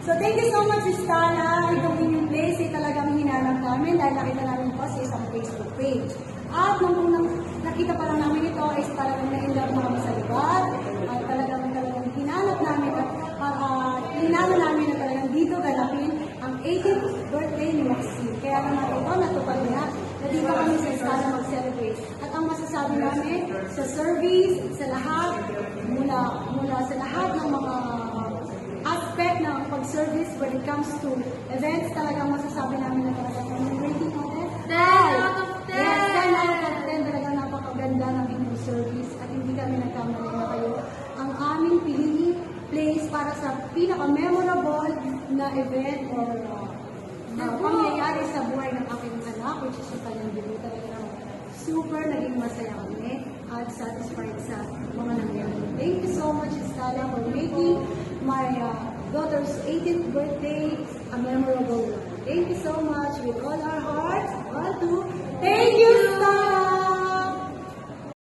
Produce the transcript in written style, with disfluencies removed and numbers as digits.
So thank you so much, Stana. Itong inyong place ay talagang hinanap namin dahil nakita namin po sa isang Facebook page. At nung nakita pa lang namin ito ay talagang na-inlove na kami sa lugar. At talagang hinanap namin at hinanap namin na talagang dito galapin ang 80th birthday ni Maxine. Kaya naman ito natupad na dito kami sa Stana mag-celebrate. At ang masasabi namin sa service, sa lahat, mula sa lahat ng mga aspect ng pag-service when it comes to events, talagang masasabi namin na talagang ang rating natin. 10 out of 10! Yes, 10 out of 10. Talagang napakaganda ng inyong service at hindi kami nagkamali na kayo. Ang aming pinili place para sa pinaka-memorable na event or pangyayari sa buhay ng aking anak, which is yung kanyang debut. Talagang super naging masaya kami at satisfied sa mga nangyari. Thank you so much, Stella, for making my daughter's 18th birthday a memorable one. Thank you so much with all our heart.